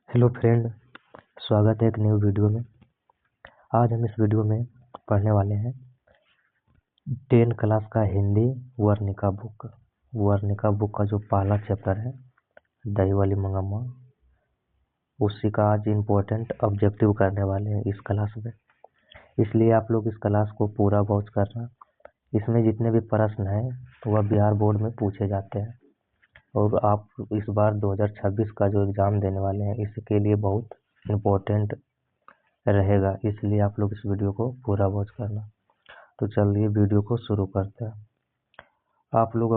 Hello friend, स्वागत है एक न्यू वीडियो में। आज हम इस वीडियो में पढ़ने वाले हैं 10 क्लास का हिंदी वर्णिका बुक का जो पहला चैप्टर है दही वाली मंगम्मा, उसी का आज इम्पोर्टेंट ऑब्जेक्टिव करने वाले हैं इस क्लास में। इसलिए आप लोग इस क्लास को पूरा वॉच करना। इसमें जितने भी प्रश्न हैं तो वह बिहार बोर्ड में पूछे जाते हैं और आप इस बार 2026 का जो एग्ज़ाम देने वाले हैं इसके लिए बहुत इम्पोर्टेंट रहेगा, इसलिए आप लोग इस वीडियो को पूरा वॉच करना। तो चलिए वीडियो को शुरू करते हैं। आप लोग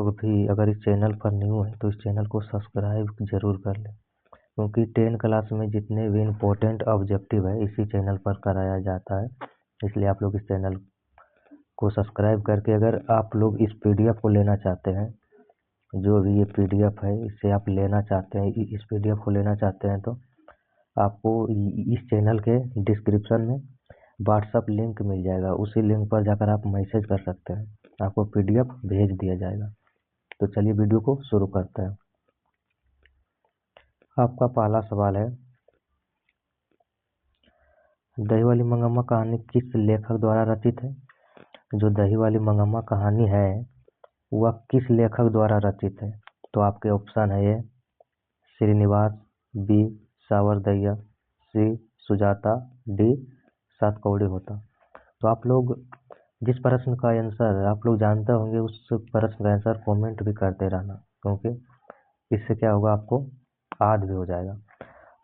अगर इस चैनल पर न्यू हैं तो इस चैनल को सब्सक्राइब जरूर कर लें, क्योंकि 10 क्लास में जितने भी इम्पोर्टेंट ऑब्जेक्टिव है इसी चैनल पर कराया जाता है। इसलिए आप लोग इस चैनल को सब्सक्राइब करके अगर आप लोग इस PDF को लेना चाहते हैं, जो भी ये PDF है इसे आप लेना चाहते हैं, इस PDF को लेना चाहते हैं तो आपको इस चैनल के डिस्क्रिप्शन में व्हाट्सअप लिंक मिल जाएगा। उसी लिंक पर जाकर आप मैसेज कर सकते हैं, आपको PDF भेज दिया जाएगा। तो चलिए वीडियो को शुरू करते हैं। आपका पहला सवाल है, दही वाली मंगम्मा कहानी किस लेखक द्वारा रचित है? जो दही वाली मंगम्मा कहानी है वह किस लेखक द्वारा रचित है? तो आपके ऑप्शन है ये श्रीनिवास, बी सावरदय्या, सी सुजाता, डी सातकौड़ी होता। तो आप लोग जिस प्रश्न का आंसर आप लोग जानते होंगे उस प्रश्न का आंसर कमेंट भी करते रहना, क्योंकि इससे क्या होगा, आपको याद भी हो जाएगा।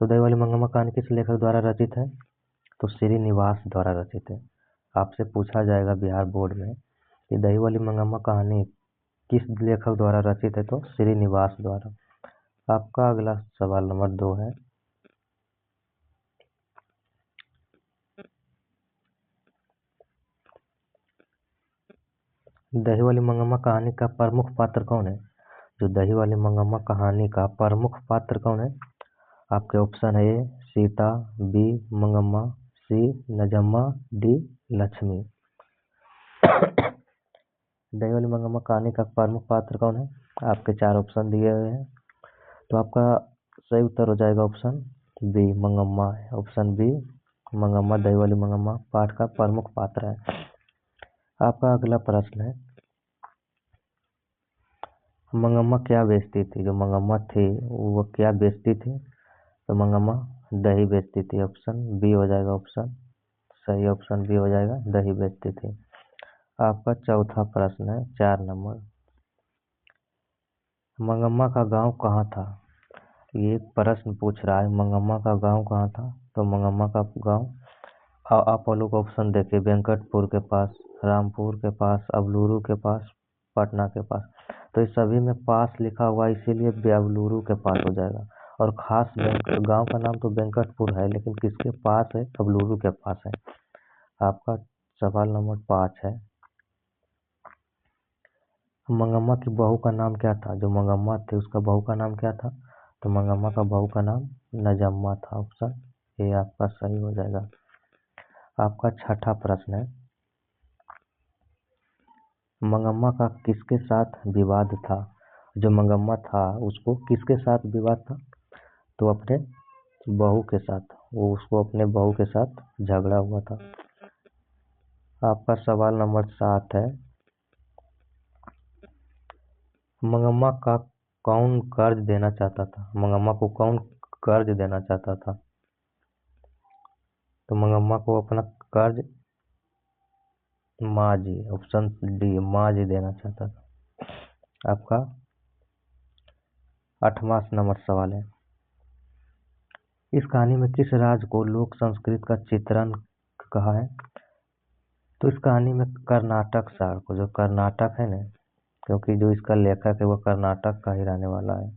तो दही वाली मंगम्मा कहानी किस लेखक द्वारा रचित है? तो श्रीनिवास द्वारा रचित है। आपसे पूछा जाएगा बिहार बोर्ड में कि दही वाली मंगम्मा कहानी किस लेखक द्वारा रचित है? तो श्रीनिवास द्वारा। आपका अगला सवाल नंबर 2 है, दही वाली मंगम्मा कहानी का प्रमुख पात्र कौन है? जो दही वाली मंगम्मा कहानी का प्रमुख पात्र कौन है? आपके ऑप्शन है ए सीता, बी मंगम्मा, सी नजम्मा, डी लक्ष्मी। दही वाली मंगम्मा कहानी का प्रमुख पात्र कौन है? आपके 4 ऑप्शन दिए हुए हैं, तो आपका सही उत्तर हो जाएगा ऑप्शन बी मंगम्मा है। ऑप्शन बी मंगम्मा दही वाली मंगम्मा पाठ का प्रमुख पात्र है। आपका अगला प्रश्न है, मंगम्मा क्या बेचती थी? जो मंगम्मा थी वो क्या बेचती थी? तो मंगम्मा दही बेचती थी। ऑप्शन बी हो जाएगा ऑप्शन सही, ऑप्शन बी हो जाएगा दही बेचती थी। आपका चौथा प्रश्न है 4 नंबर, मंगम्मा का गांव कहाँ था? ये प्रश्न पूछ रहा है मंगम्मा का गांव कहाँ था। तो मंगम्मा का गांव, आप लोग ऑप्शन देखिए, वेंकटपुर के पास, रामपुर के पास, अबलूरू के पास, पटना के पास। तो इस सभी में पास लिखा हुआ है, इसीलिए बेअबलूरू के पास हो जाएगा। और खास गांव का नाम तो वेंकटपुर है, लेकिन किसके पास है? अबलूरू के पास है। आपका सवाल नंबर 5 है, मंगम्मा की बहू का नाम क्या था? जो मंगम्मा थी उसका बहू का नाम क्या था? तो मंगम्मा का बहू का नाम नजम्मा था। ऑप्शन ए आपका सही हो जाएगा। आपका छठा प्रश्न है, मंगम्मा का किसके साथ विवाद था? जो मंगम्मा था उसको किसके साथ विवाद था? तो अपने बहू के साथ, उसको अपने बहू के साथ झगड़ा हुआ था। आपका सवाल नंबर 7 है, मंगम्मा का कौन कर्ज देना चाहता था? मंगम्मा को कौन कर्ज देना चाहता था? तो मंगम्मा को अपना कर्ज माँ जी, ऑप्शन डी माँ जी देना चाहता था। आपका 8वां नंबर सवाल है, इस कहानी में किस राज्य को लोक संस्कृति का चित्रण कहा है? तो इस कहानी में कर्नाटक शहर को, जो कर्नाटक है ना, क्योंकि जो इसका लेखक है वो कर्नाटक का ही रहने वाला है।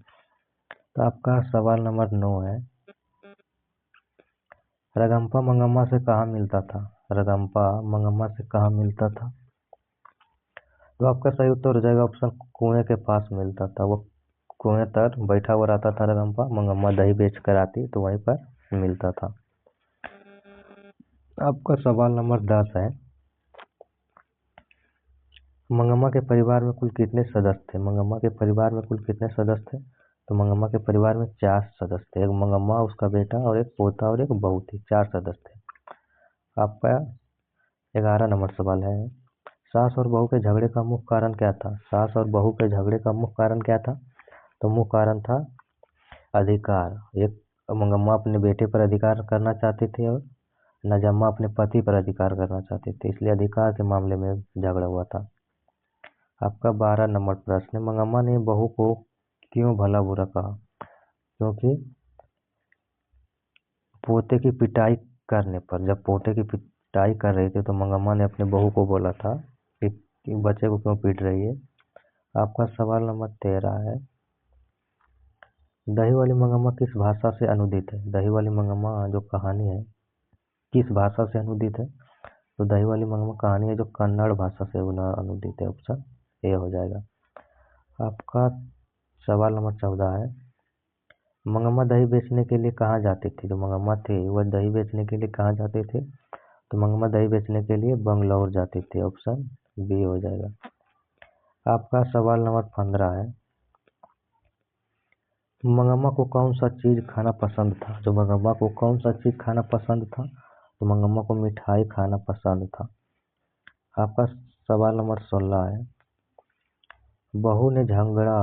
तो आपका सवाल नंबर 9 है, रगम्पा मंगम्मा से कहाँ मिलता था? रगम्पा मंगम्मा से कहाँ मिलता था? तो आपका सही उत्तर हो जाएगा ऑप्शन कुएं के पास मिलता था। वो कुएं तर बैठा हुआ रहता था रगम्पा, मंगम्मा दही बेच कर आती तो वहीं पर मिलता था। आपका सवाल नंबर 10 है, मंगम्मा के परिवार में कुल कितने सदस्य थे? मंगम्मा के परिवार में कुल कितने सदस्य थे? तो मंगम्मा के परिवार में 4 सदस्य थे, एक मंगम्मा, उसका बेटा और एक पोता और एक बहू थी, 4 सदस्य थे। आपका 11 नंबर सवाल है, सास और बहू के झगड़े का मुख्य कारण क्या था? सास और बहू के झगड़े का मुख्य कारण क्या था? तो मुख्य कारण था अधिकार। एक मंगम्मा अपने बेटे पर अधिकार करना चाहती थी और नजम्मा अपने पति पर अधिकार करना चाहती थी, इसलिए अधिकार के मामले में झगड़ा हुआ था। आपका 12 नंबर प्रश्न है, मंगम्मा ने बहू को क्यों भला बुरा कहा? क्योंकि पोते की पिटाई करने पर, जब पोते की पिटाई कर रही थी तो मंगम्मा ने अपने बहू को बोला था कि बच्चे को क्यों पीट रही है। आपका सवाल नंबर 13 है, दही वाली मंगम्मा किस भाषा से अनुदित है? दही वाली मंगम्मा जो कहानी है किस भाषा से अनुदित है? तो दही वाली मंगम्मा कहानी है जो कन्नड़ भाषा से अनुदित है, ऑप्शन ए हो जाएगा। आपका सवाल नंबर 14 है, मंगम्मा दही बेचने के लिए कहाँ जाती थी? जो मंगम्मा थी वह दही बेचने के लिए कहाँ जाती थी? तो मंगम्मा दही बेचने के लिए बंगलौर जाती थी, ऑप्शन बी हो जाएगा। आपका सवाल नंबर 15 है, मंगम्मा को कौन सा चीज खाना पसंद था? जो मंगम्मा को कौन सा चीज खाना पसंद था? तो मंगम्मा को मिठाई खाना पसंद था। आपका सवाल नंबर 16 है, बहू ने झगड़ा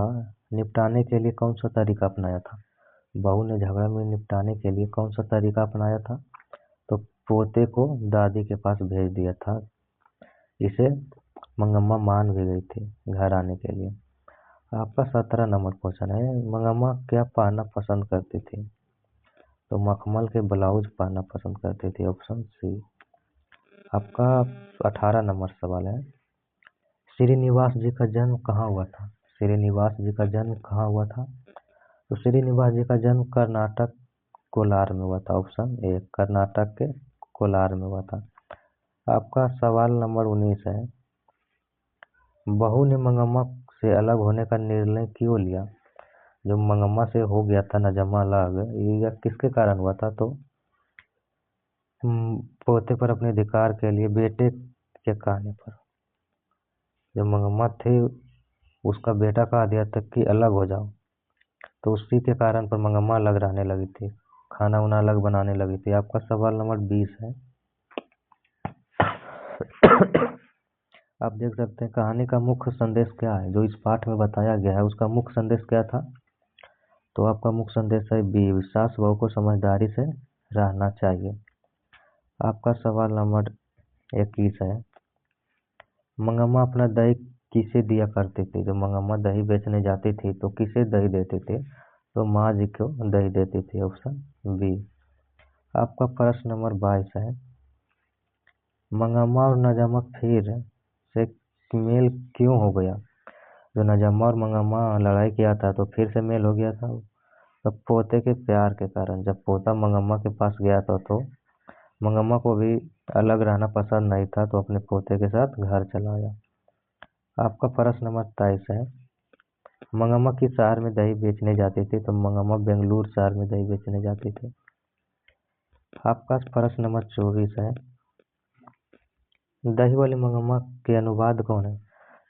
निपटाने के लिए कौन सा तरीका अपनाया था? बहू ने झगड़ा में निपटाने के लिए कौन सा तरीका अपनाया था? तो पोते को दादी के पास भेज दिया था। इसे मंगम्मा मान भी गई थी घर आने के लिए। आपका 17 नंबर क्वेश्चन है, मंगम्मा क्या पहनना पसंद करती थी? तो मखमल के ब्लाउज पहनना पसंद करती थी, ऑप्शन सी। आपका 18 नंबर सवाल है, श्रीनिवास जी का जन्म कहाँ हुआ था? श्रीनिवास जी का जन्म कहाँ हुआ था? तो श्रीनिवास जी का जन्म कर्नाटक कोलार में हुआ था, ऑप्शन ए, कर्नाटक के कोलार में हुआ था। आपका सवाल नंबर 19 है, बहू ने मंगम्मा से अलग होने का निर्णय क्यों लिया? जो मंगम्मा से हो गया था नजम्मा अलग, ये किसके कारण हुआ था? तो पोते पर अपने अधिकार के लिए बेटे के कहने पर। जब मंगम्मा थे उसका बेटा कहा दिया था कि अलग हो जाओ, तो उसी के कारण पर मंगम्मा अलग रहने लगी थी, खाना उना अलग बनाने लगी थी। आपका सवाल नंबर 20 है, आप देख सकते हैं कहानी का मुख्य संदेश क्या है? जो इस पाठ में बताया गया है उसका मुख्य संदेश क्या था? तो आपका मुख्य संदेश है बी, सास बहू को समझदारी से रहना चाहिए। आपका सवाल नंबर 21 है, मंगम्मा अपना दही किसे दिया करती थी? जब मंगम्मा दही बेचने जाती थी तो किसे दही देती थी? तो माँ जी को दही देती थी, ऑप्शन बी। आपका प्रश्न नंबर 22 है, मंगम्मा और नजम्मा फिर से मेल क्यों हो गया? जो नजम्मा और मंगम्मा लड़ाई किया था तो फिर से मेल हो गया था, तो पोते के प्यार के कारण। जब पोता मंगम्मा के पास गया था तो मंगम्मा को भी अलग रहना पसंद नहीं था, तो अपने पोते के साथ घर चला आया। आपका प्रश्न नंबर 23 है, मंगम्मा किस शहर में दही बेचने जाती थी? तो मंगम्मा बेंगलुरु शहर में दही बेचने जाती थी। आपका प्रश्न नंबर 24 है, दही वाली मंगम्मा के अनुवाद कौन है?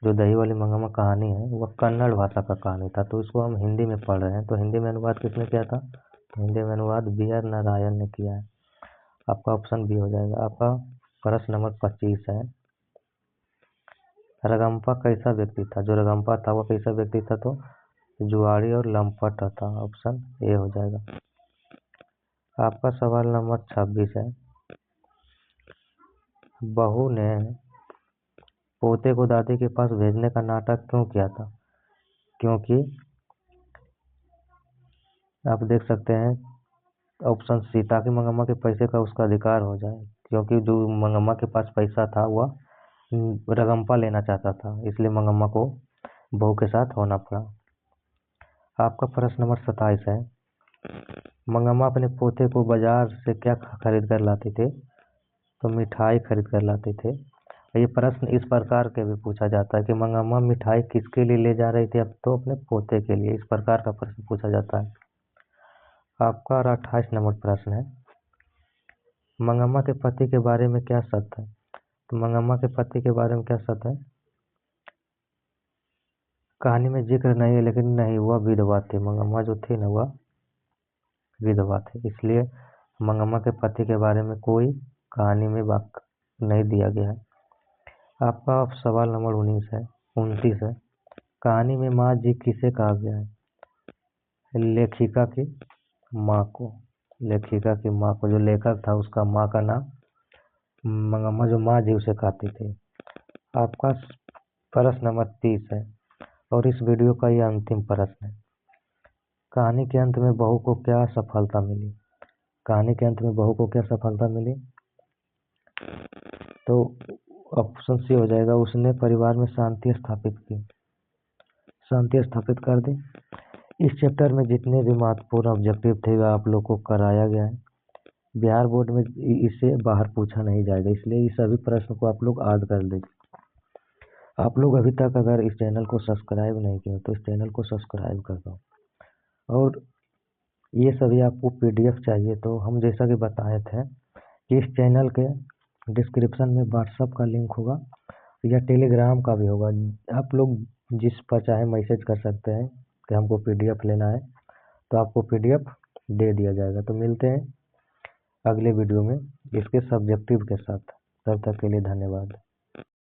जो दही वाली मंगम्मा कहानी है वह कन्नड़ भाषा का कहानी था, तो इसको हम हिंदी में पढ़ रहे हैं, तो हिंदी में अनुवाद किसने किया था? तो हिंदी में अनुवाद बी आर नारायण ने किया है। आपका ऑप्शन बी हो जाएगा। आपका प्रश्न नंबर 25 है, रगम्पा कैसा व्यक्ति था? जो रगम्पा था वह कैसा व्यक्ति था? तो जुआरी और लंपट था, ऑप्शन ए हो जाएगा। आपका सवाल नंबर 26 है, बहू ने पोते को दादी के पास भेजने का नाटक क्यों किया था? क्योंकि आप देख सकते हैं ऑप्शन सी, ताकि मंगम्मा के पैसे का उसका अधिकार हो जाए, क्योंकि जो मंगम्मा के पास पैसा था वह रगम्पा लेना चाहता था, इसलिए मंगम्मा को बहू के साथ होना पड़ा। आपका प्रश्न नंबर 27 है, मंगम्मा अपने पोते को बाजार से क्या खरीद कर लाते थे? तो मिठाई खरीद कर लाते थे। ये प्रश्न इस प्रकार के भी पूछा जाता है कि मंगम्मा मिठाई किसके लिए ले जा रही थी? अब तो अपने पोते के लिए, इस प्रकार का प्रश्न पूछा जाता है। आपका 28 नंबर प्रश्न है, मंगम्मा के पति के बारे में क्या सत्य है? तो मंगम्मा के पति के बारे में क्या सत्य है? कहानी में जिक्र नहीं है, लेकिन नहीं, वह विधवा थी। मंगम्मा जो थी ना, वह विधवा थी, इसलिए मंगम्मा के पति के बारे में कोई कहानी में वाक्य नहीं दिया गया है। आपका सवाल नंबर 29 है। कहानी में माँ जी किसे कहा गया है? लेखिका की माँ को। लेखिका की माँ को, जो लेखक था उसका माँ का नाम मंगम्मा, जो माँ जी उसे कहती थी। आपका प्रश्न नंबर 30 है और इस वीडियो का यह अंतिम प्रश्न है। कहानी के अंत में बहू को क्या सफलता मिली? कहानी के अंत में बहू को क्या सफलता मिली? तो ऑप्शन सी हो जाएगा, उसने परिवार में शांति स्थापित की। शांति स्थापित कर दी। इस चैप्टर में जितने भी महत्वपूर्ण ऑब्जेक्टिव थे वह आप लोग को कराया गया है। बिहार बोर्ड में इससे बाहर पूछा नहीं जाएगा, इसलिए इस सभी प्रश्न को आप लोग याद कर लीजिए। आप लोग अभी तक अगर इस चैनल को सब्सक्राइब नहीं किया तो इस चैनल को सब्सक्राइब कर दो। और ये सभी आपको PDF चाहिए तो हम जैसा कि बताए थे कि इस चैनल के डिस्क्रिप्शन में व्हाट्सअप का लिंक होगा या टेलीग्राम का भी होगा। आप लोग जिस पर चाहे मैसेज कर सकते हैं कि हमको PDF लेना है, तो आपको PDF दे दिया जाएगा। तो मिलते हैं अगले वीडियो में इसके सब्जेक्टिव के साथ। तब तक के लिए धन्यवाद।